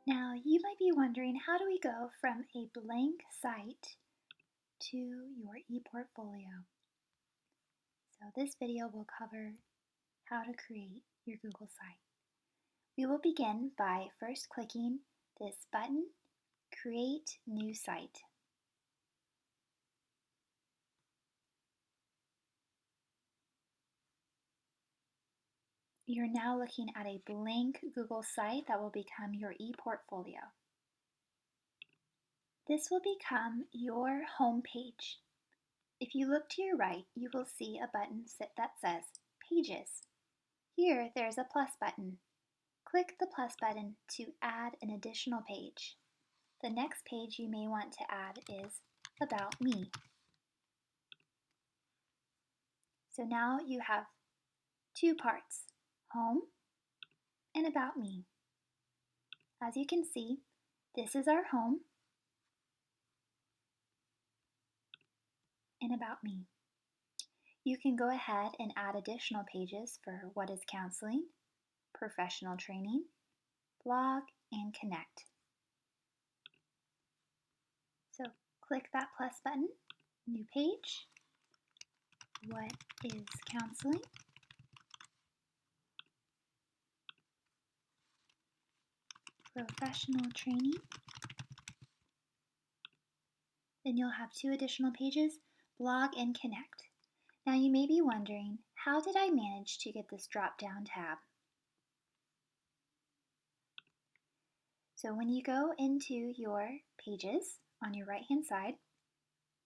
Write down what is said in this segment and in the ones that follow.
Now, you might be wondering, how do we go from a blank site to your ePortfolio? So this video will cover how to create your Google site. We will begin by first clicking this button, Create New Site. You're now looking at a blank Google site that will become your ePortfolio. This will become your home page. If you look to your right, you will see a button that says Pages. Here, there's a plus button. Click the plus button to add an additional page. The next page you may want to add is About Me. So now you have two parts, Home and About Me. As you can see, this is our home and About Me. You can go ahead and add additional pages for What is Counseling, Professional Training, Blog, and Connect. So click that plus button, New Page, What is Counseling, Professional Training. Then you'll have two additional pages, Blog and Connect. Now you may be wondering, how did I manage to get this drop-down tab? So when you go into your pages on your right-hand side,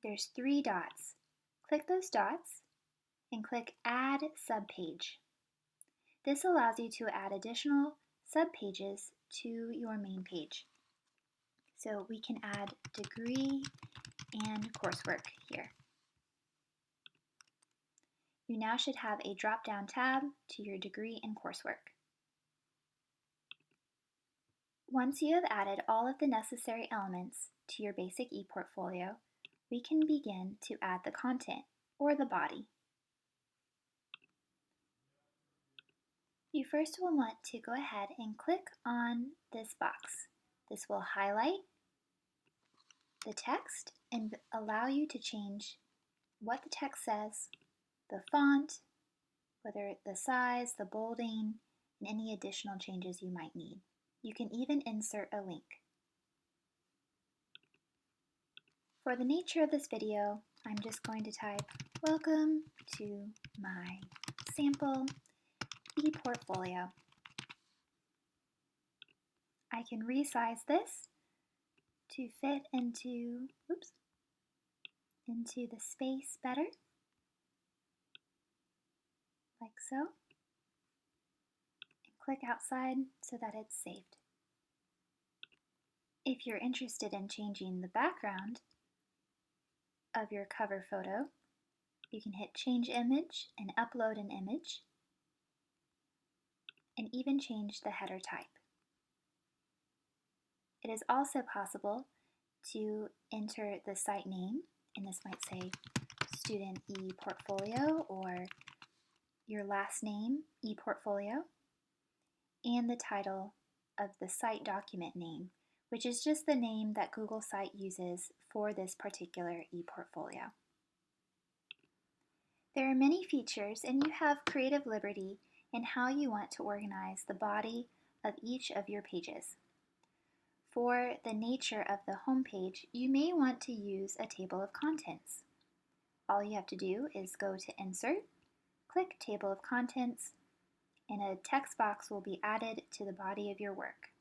there's three dots. Click those dots and click Add Subpage. This allows you to add additional subpages to your main page. So we can add degree and coursework here. You now should have a drop-down tab to your degree and coursework. Once you have added all of the necessary elements to your basic ePortfolio, we can begin to add the content, or the body. You first will want to go ahead and click on this box. This will highlight the text and allow you to change what the text says, the font, whether the size, the bolding, and any additional changes you might need. You can even insert a link. For the nature of this video, I'm just going to type, Welcome to my sample ePortfolio. I can resize this to fit into the space better, like so, and click outside so that it's saved. If you're interested in changing the background of your cover photo, you can hit Change Image and upload an image, and even change the header type. It is also possible to enter the site name, and this might say Student ePortfolio or your last name, ePortfolio, and the title of the site document name, which is just the name that Google Site uses for this particular ePortfolio. There are many features, and you have creative liberty in how you want to organize the body of each of your pages. For the nature of the home page, you may want to use a table of contents. All you have to do is go to Insert, click Table of Contents, and a text box will be added to the body of your work.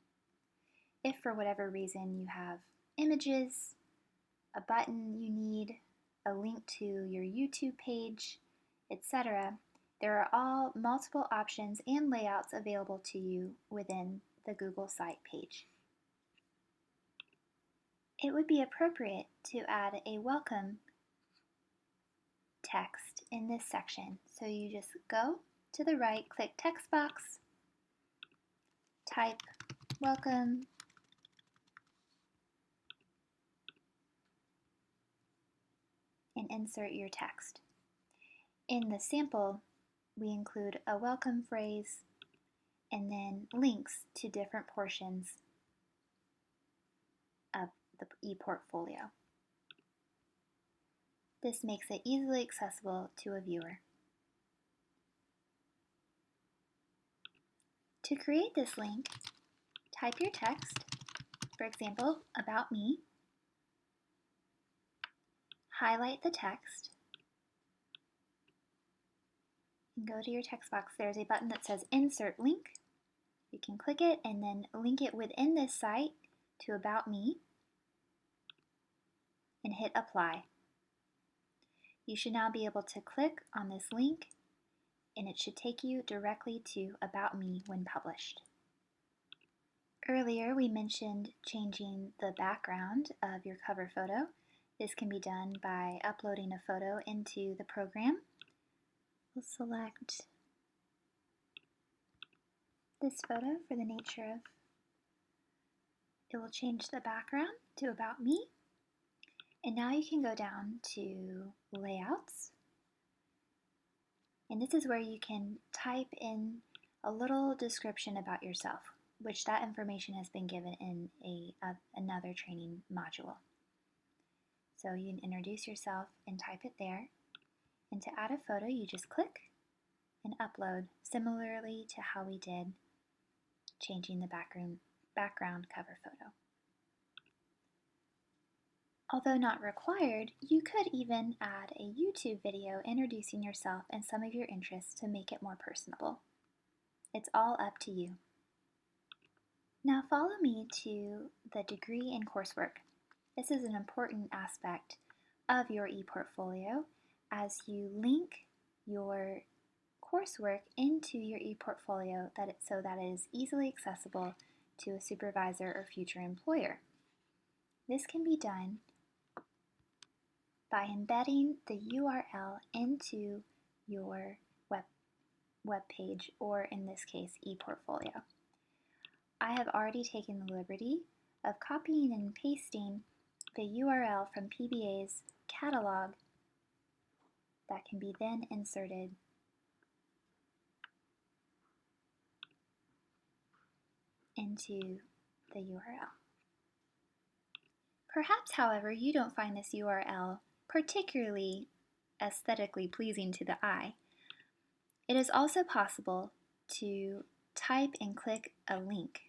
If for whatever reason you have images, a button you need, a link to your YouTube page, etc., there are all multiple options and layouts available to you within the Google Site page. It would be appropriate to add a welcome text in this section. So you just go to the right, click text box, type welcome, and insert your text. In the sample, we include a welcome phrase and then links to different portions of the ePortfolio. This makes it easily accessible to a viewer. To create this link, type your text, for example, about me, highlight the text, and go to your text box. There's a button that says Insert Link. You can click it and then link it within this site to About Me and hit Apply. You should now be able to click on this link and it should take you directly to About Me when published. Earlier we mentioned changing the background of your cover photo. This can be done by uploading a photo into the program. We'll select this photo for the nature of, it will change the background to About Me. And now you can go down to Layouts. And this is where you can type in a little description about yourself, which that information has been given in another training module. So you can introduce yourself and type it there. And to add a photo, you just click and upload, similarly to how we did changing the background cover photo. Although not required, you could even add a YouTube video introducing yourself and some of your interests to make it more personable. It's all up to you. Now follow me to the degree and coursework. This is an important aspect of your ePortfolio as you link your coursework into your ePortfolio so that it is easily accessible to a supervisor or future employer. This can be done by embedding the URL into your web page, or in this case, ePortfolio. I have already taken the liberty of copying and pasting the URL from PBA's catalog that can be then inserted into the URL. Perhaps, however, you don't find this URL particularly aesthetically pleasing to the eye. It is also possible to type and click a link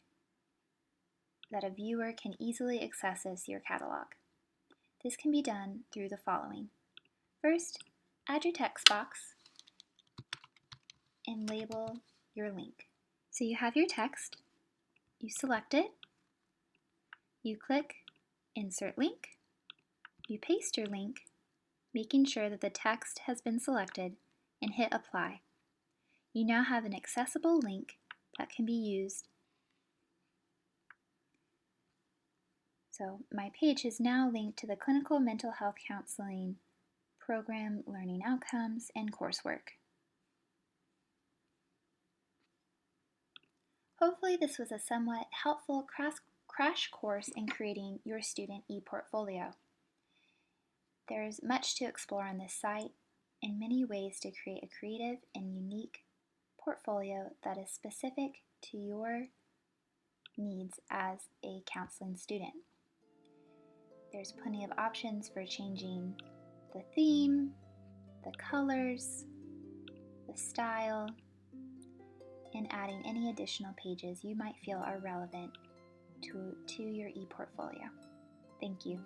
that a viewer can easily access your catalog. This can be done through the following. First, add your text box and label your link. So you have your text, you select it, you click Insert Link, you paste your link, making sure that the text has been selected, and hit Apply. You now have an accessible link that can be used. So my page is now linked to the Clinical Mental Health Counseling Program Learning Outcomes and coursework. Hopefully this was a somewhat helpful crash course in creating your student ePortfolio. There's much to explore on this site and many ways to create a creative and unique portfolio that is specific to your needs as a counseling student. There's plenty of options for changing the theme, the colors, the style, and adding any additional pages you might feel are relevant to your ePortfolio. Thank you.